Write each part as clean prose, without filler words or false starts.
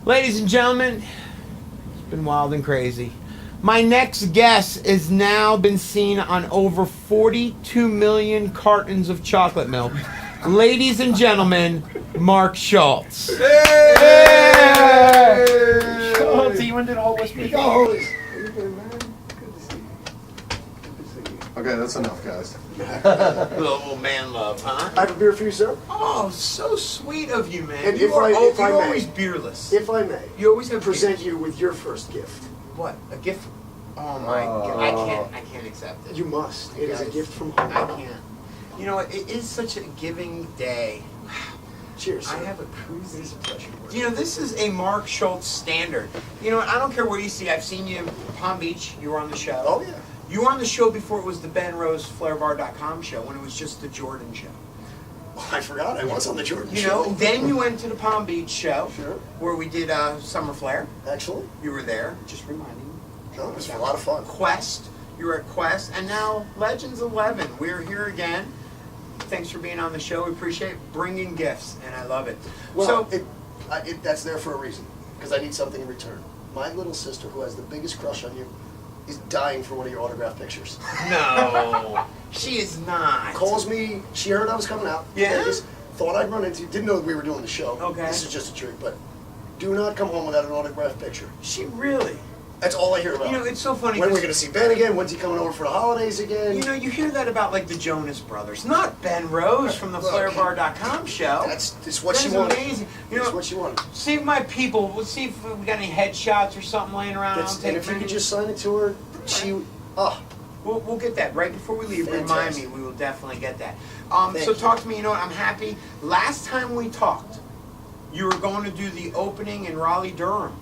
Ladies and gentlemen, it's been wild and crazy. My next guest has now been seen on over 42 million cartons of chocolate milk. Ladies and gentlemen, Mark Schultz. Hey! Schultz, you went to all West Beach. Okay, that's enough, guys. Little man love, huh? I have a beer for you, sir. Oh, so sweet of you, man. And you're if I may, always beerless. If I may, You always have present you with your first gift. What? A gift? Oh my God! I can't accept it. You must. It is a gift from home. I can't. You know, it is such a giving day. Cheers. I Sir. have a It is a pleasure. You know, this is a Mark Schultz standard. You know, I don't care where you see. I've seen you in Palm Beach. You were on the show. Oh yeah. You were on the show before it was the Ben Rose flairbar.wm show, when it was just the Jordan show. Oh, I forgot I was on the Jordan You show. know, then you went to the Palm Beach show, Sure. where we did Summer Flair. Excellent. You were there, just reminding me. No, it was a lot of fun. Quest, you were at Quest, and now Legends 11. We're here again. Thanks for being on the show. We appreciate bringing gifts, and I love it. Well, that's there for a reason, because I need something in return. My little sister, who has the biggest crush on you, is dying for one of your autographed pictures. No, she is not. Calls me. She heard I was coming out. Yeah? Thought I'd run into you. Didn't know that we were doing the show. Okay. This is just a treat, but do not come home without an autographed picture. She really. That's all I hear about. You know, it's so funny. When are we going to see Ben again? When's he coming over for the holidays again? You know, you hear that about like the Jonas Brothers, not Ben Rose from the flairbar.com show. It's what That she is wanted. amazing. You It's know, what she wanted. see if my people. Let's see if we got any headshots or something laying around. I'll take And if you could pictures. just sign it to her, she. Oh, We'll get that right before we leave. Remind me, Fantastic. we will definitely get that. Thank So you. talk to me. You know what? I'm happy. Last time we talked, you were going to do the opening in Raleigh, Durham,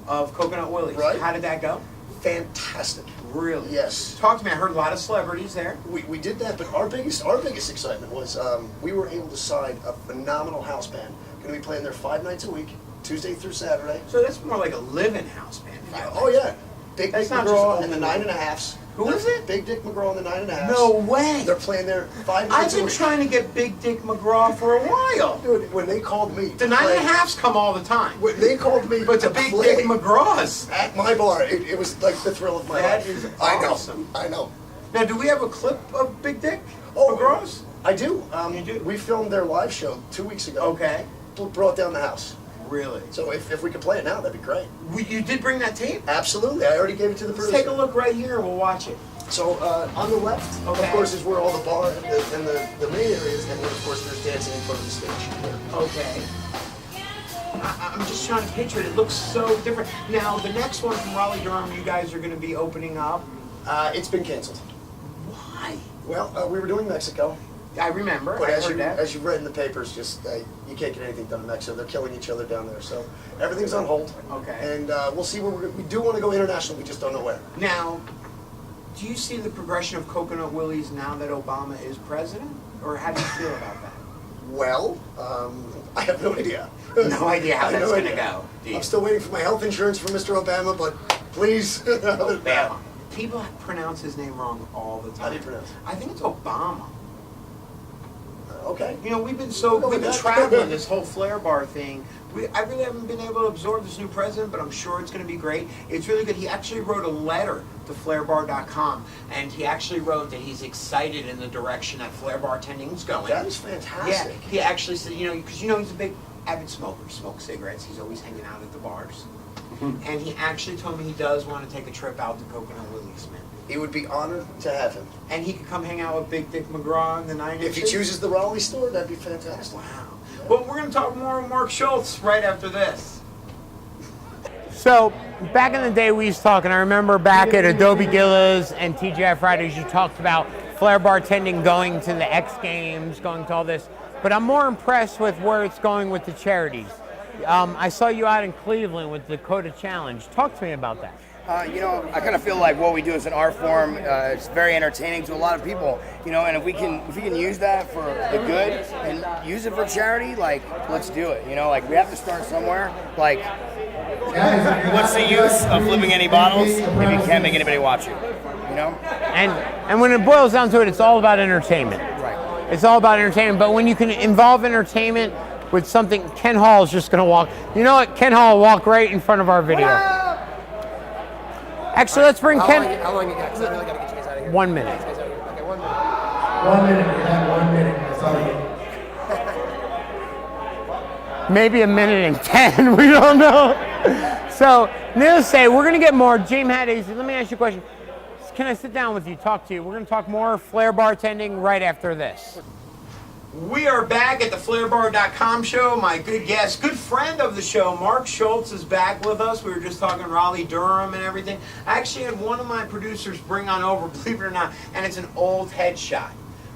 of Coconut Willie's. Right. How did that go? fantastic. Really? Yes. Talk to me. I heard a lot of celebrities there. We did that, but our biggest excitement was we were able to sign a phenomenal house band. Going to be playing there 5 nights a week, Tuesday through Saturday. So that's more like a living house band. Oh yeah, Big Dick That's not McGraw just and the open. 9.5s. Who is it? Big Dick McGraw and the 9.5s. No way. They're playing there 5 I've nights a been week. trying to get Big Dick McGraw for a while. Dude, when they called me, The to play- 9.5s come all the time. When they called me, But the to Big play Dick McGraws. at my bar, it was like the thrill of my That life. is awesome. I know. Now, do we have a clip of Big Dick Oh, McGraws? I do. You do? We filmed their live show 2 weeks ago. Okay. Brought down the house. Really? So if we could play it now, that'd be great. You did bring that tape? Absolutely. I already gave it to the Let's producer. take a look right here and we'll watch it. So on the left, Okay. of course, is where all the bar and the main areas, and then of course there's dancing in front of the stage. Okay. I'm just trying to picture it. It looks so different. Now, the next one from Raleigh, Durham, you guys are going to be opening up. It's been canceled. Why? Well, we were doing Mexico, I remember. but I heard that. as you've read in the papers, just you can't get anything done in Mexico. They're killing each other down there, so everything's on hold. Okay. And we'll see where we do want to go international. We just don't know where. Now, do you see the progression of Coconut Willie's now that Obama is president? Or how do you feel about that? Well, I have no idea. No idea how I have that's no going to idea. go. Do you? I'm still waiting for my health insurance from Mr. Obama, but please. Obama. People pronounce his name wrong all the time. How do you pronounce it? I think it's Obama. Okay. You know, we've been that. traveling this whole flair bar thing. I really haven't been able to absorb this new president, but I'm sure it's going to be great. It's really good. He actually wrote a letter to flairbar.com, and he actually wrote that he's excited in the direction that flair bartending is going. That is fantastic. Yeah, he actually said, you know, because you know he's a big avid smoker, smokes cigarettes. He's always hanging out at the bars. And he actually told me he does want to take a trip out to Coconut Willie's, man. He would be honored to have him. And he could come hang out with Big Dick McGraw in the 9 If he chooses the Raleigh store, that'd be fantastic. Wow. Well, we're going to talk more with Mark Schultz right after this. So, back in the day we used to talk, and I remember back at Adobe Gillas and TGI Fridays, you talked about flair bartending going to the X Games, going to all this. But I'm more impressed with where it's going with the charities. I saw you out in Cleveland with the Dakota Challenge. Talk to me about that. You know, I kind of feel like what we do is an art form. It's very entertaining to a lot of people. You know, and if we can use that for the good and use it for charity, like let's do it. You know, like we have to start somewhere. Like, what's the use of flipping any bottles if you can't make anybody watch you? You know. And when it boils down to it, it's all about entertainment. Right. It's all about entertainment. But when you can involve entertainment with something. Ken Hall is just going to walk. You know what? Ken Hall will walk right in front of our video. Actually, let's bring Ken. How long you got? Because I really got to get you guys out of here. 1 minute. Okay, 1 minute. 1 minute. You have 1 minute. That's all you get. Maybe a minute and 10. We don't know. So, needless to say, we're going to get more. James Haddix, let me ask you a question. Can I sit down with you, talk to you? We're going to talk more Flair bartending right after this. We are back at the flairbar.com show. My good guest, good friend of the show, Mark Schultz, is back with us. We were just talking Raleigh, Durham, and everything. I actually had one of my producers bring on over, believe it or not, and it's an old headshot.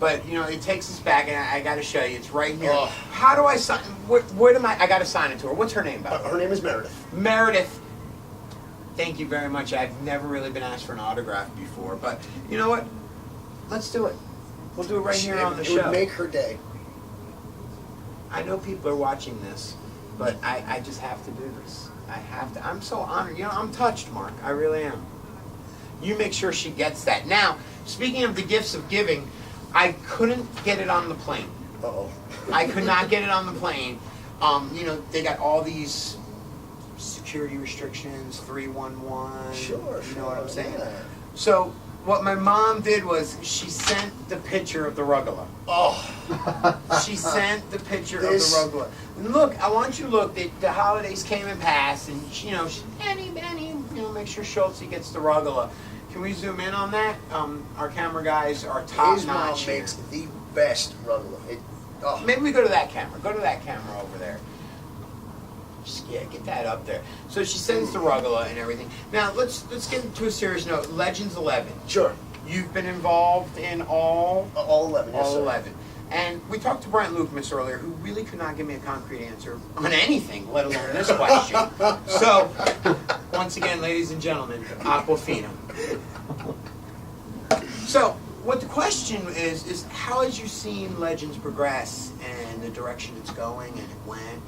But, you know, it takes us back, and I got to show you. It's right here. How do I sign? Where am I got to sign it to her. What's her name, by the way? Her name is Meredith. Meredith. Thank you very much. I've never really been asked for an autograph before, but you know what? Let's do it. We'll do it right here on the show. It would make her day. I know people are watching this, but I just have to do this. I have to. I'm so honored. You know, I'm touched, Mark. I really am. You make sure she gets that. Now, speaking of the gifts of giving, I couldn't get it on the plane. Uh-oh. I could not get it on the plane. You know, they got all these security restrictions, 311. Sure. You know what I'm saying? Yeah. So what my mom did was she sent the picture of the Rugula. Oh. She sent the picture of the Rugula. And look, I want you to look. The holidays came and passed, and you know, Benny, you know, make sure Schultz gets the Rugula. Can we zoom in on that? Our camera guys are top His mom notch. makes the best Rugula. Maybe we go to that camera. Go to that camera over there. Just, yeah, get that up there. So she sends the Rugula and everything. Now let's get into a serious note. Legends 11. Sure. You've been involved in all 11. Yes, all sir. 11. And we talked to Brent Lukemas earlier, who really could not give me a concrete answer on anything, let alone this question. So, once again, ladies and gentlemen, Aquafina. So, what the question is how has you seen Legends progress and the direction it's going and it went?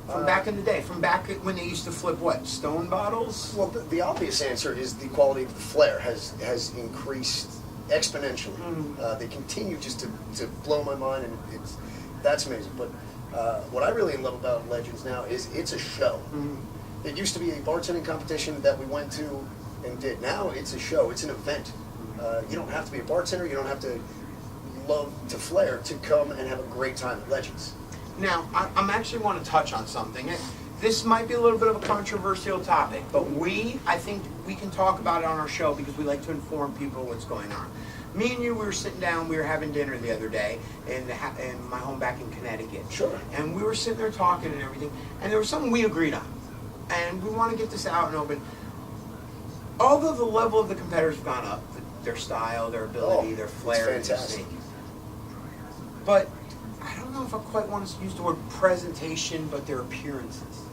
From back in the day, from back when they used to flip what, stone bottles? Well, the obvious answer is the quality of the flair has increased exponentially. They continue just to blow my mind, and that's amazing. But what I really love about Legends now is it's a show. It used to be a bartending competition that we went to and did. Now it's a show. It's an event. You don't have to be a bartender. You don't have to love to flair to come and have a great time at Legends. Now, I'm actually want to touch on something. This might be a little bit of a controversial topic, but I think we can talk about it on our show because we like to inform people what's going on. Me and you, we were sitting down, we were having dinner the other day in my home back in Connecticut. Sure. And we were sitting there talking and everything, and there was something we agreed on. And we want to get this out and open. Although the level of the competitors have gone up, their style, their ability, their flair, it's fantastic. But I don't know if I quite want to use the word presentation, but their appearances.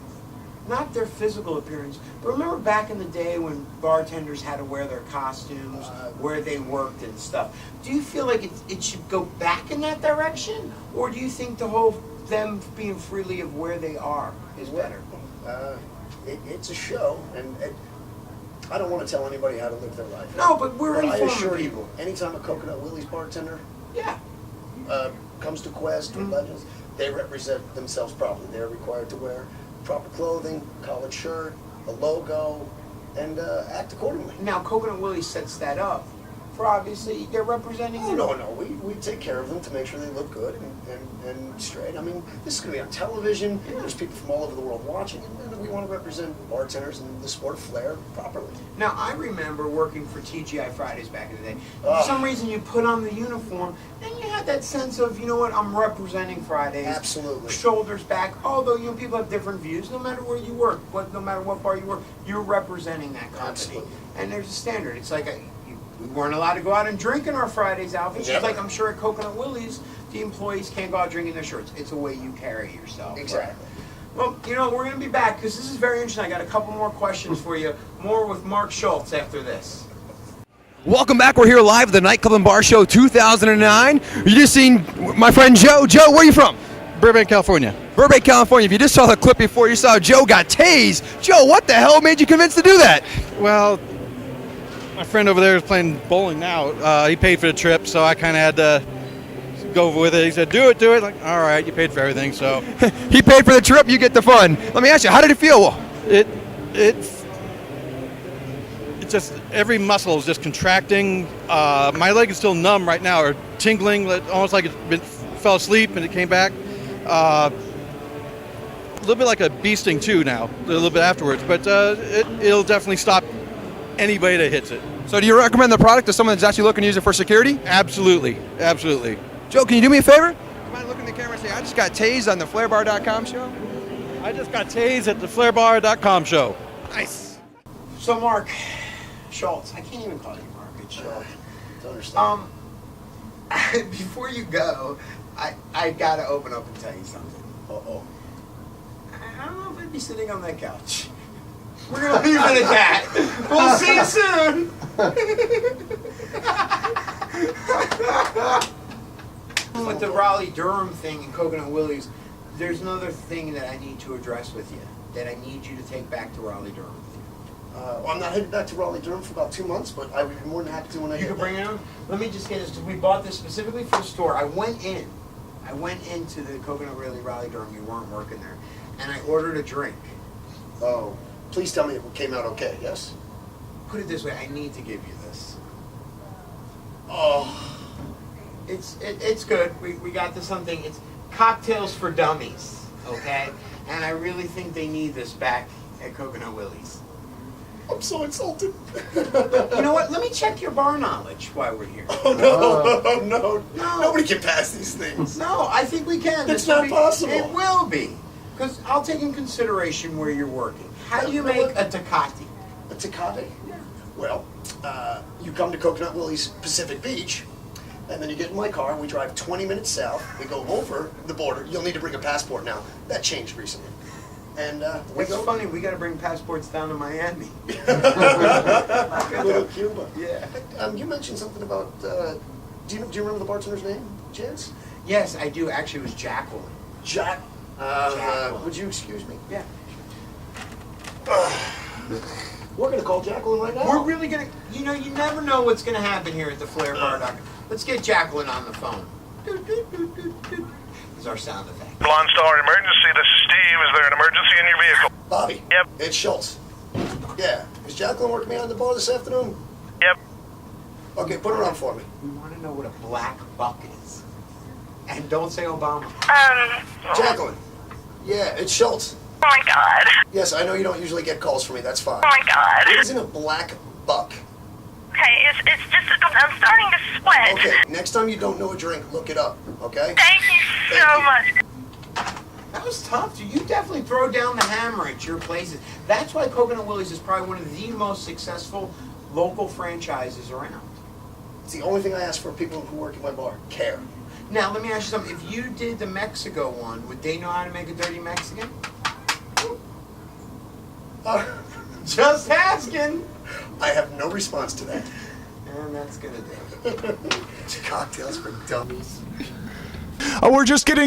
Not their physical appearance, but remember back in the day when bartenders had to wear their costumes, where they worked and stuff. Do you feel like it should go back in that direction? Or do you think the whole them being freely of where they are is better? It's a show, and I don't want to tell anybody how to live their life. No, but we're I informing assure people. you, anytime a Coconut Willie's bartender comes to Quest or Legends, they represent themselves properly. They're required to wear proper clothing, collared shirt, a logo, and act accordingly. Now, Coconut Willie sets that up for obviously they're representing. Oh, no. We take care of them to make sure they look good and straight. I mean, this is going to be on television. There's people from all over the world watching, and we want to represent bartenders and the sport of flair properly. Now, I remember working for TGI Fridays back in the day. For some reason, you put on the uniform, and you had that sense of, you know what, I'm representing Fridays. Absolutely. Shoulders back. Although, you know, people have different views. No matter where you work, no matter what bar you work, you're representing that company. Absolutely. And there's a standard. It's like we weren't allowed to go out and drink in our Fridays outfits. Never. Just like I'm sure at Coconut Willie's, the employees can't go out drinking their shirts. It's a way you carry yourself. Exactly. Well, you know, we're going to be back because this is very interesting. I got a couple more questions for you. More with Mark Schultz after this. Welcome back. We're here live at the Nightclub and Bar Show 2009. You just seen my friend Joe. Joe, where are you from? Burbank, California. Burbank, California. If you just saw the clip before, you saw Joe got tased. Joe, what the hell made you convinced to do that? Well, my friend over there is playing bowling now. He paid for the trip, so I kind of had to go with it. He said, do it. Like, all right, you paid for everything, so. He paid for the trip, you get the fun. Let me ask you, how did it feel? It's just, every muscle is just contracting. My leg is still numb right now, or tingling, almost like it fell asleep and it came back. A little bit like a bee sting too now, a little bit afterwards, but it'll definitely stop anybody that hits it. So do you recommend the product to someone that's actually looking to use it for security? Absolutely, absolutely. Joe, can you do me a favor? Come on, look in the camera and say, I just got tased on the flairbar.com show. I just got tased at the flairbar.com show. Nice. So Mark Schultz, I can't even call you Mark. It's Schultz. Don't understand. Before you go, I gotta open up and tell you something. Uh-oh. I don't know if I'd be sitting on that couch. We're gonna leave it at that. We'll see you soon. With the Raleigh-Durham thing and Coconut Willie's, there's another thing that I need to address with you, that I need you to take back to Raleigh-Durham with you. Well, I'm not headed back to Raleigh-Durham for about 2 months, but I would be more than happy to when I You get can bring it back. on? Let me just get this, because we bought this specifically for the store. I went into the Coconut Willie Raleigh-Durham, you weren't working there, and I ordered a drink. Oh, please tell me it came out okay, yes? Put it this way, I need to give you this. Oh, It's good. We got this something. It's cocktails for dummies, okay? And I really think they need this back at Coconut Willie's. I'm so insulted. You know what? Let me check your bar knowledge while we're here. Oh, no. Oh, no. No. Nobody can pass these things. No, I think we can. It's This will not be- possible. It will be. Because I'll take in consideration where you're working. How do you make a Tecate? A Tecate? Well, you come to Coconut Willie's Pacific Beach, and then you get in my car, and we drive 20 minutes south. We go over the border. You'll need to bring a passport now. That changed recently. And we It's go. funny, we got to bring passports down to Miami. Little Cuba. Yeah. You mentioned something about. Do you remember the bartender's name, Chance? Yes, I do. Actually, it was Jacqueline. Jack. Jacqueline. Would you excuse me? Yeah. We're gonna call Jacqueline right now. We're really gonna, you know, you never know what's gonna happen here at the Flair Bar. Let's get Jacqueline on the phone. Doot, doot, doot, doot, doot. Is our sound effect. Blonde Star Emergency, this is Steve. Is there an emergency in your vehicle? Bobby. Yep. It's Schultz. Yeah. Is Jacqueline working behind the bar this afternoon? Yep. Okay, put her on for me. We want to know what a black buck is. And don't say Obama. Jacqueline. Yeah, it's Schultz. Oh my god. Yes, I know you don't usually get calls from me. That's fine. Oh my god. It isn't a black buck. Okay, it's just, I'm starting to sweat. Okay, next time you don't know a drink, look it up, okay? Thank you so Thank you. much. That was tough, dude. You definitely throw down the hammer at your places. That's why Coconut Willie's is probably one of the most successful local franchises around. It's the only thing I ask for people who work at my bar. Care. Now, let me ask you something. If you did the Mexico one, would they know how to make a dirty Mexican? Just asking. I have no response to that. And that's gonna do it. Cocktails for dummies. Oh, we're just getting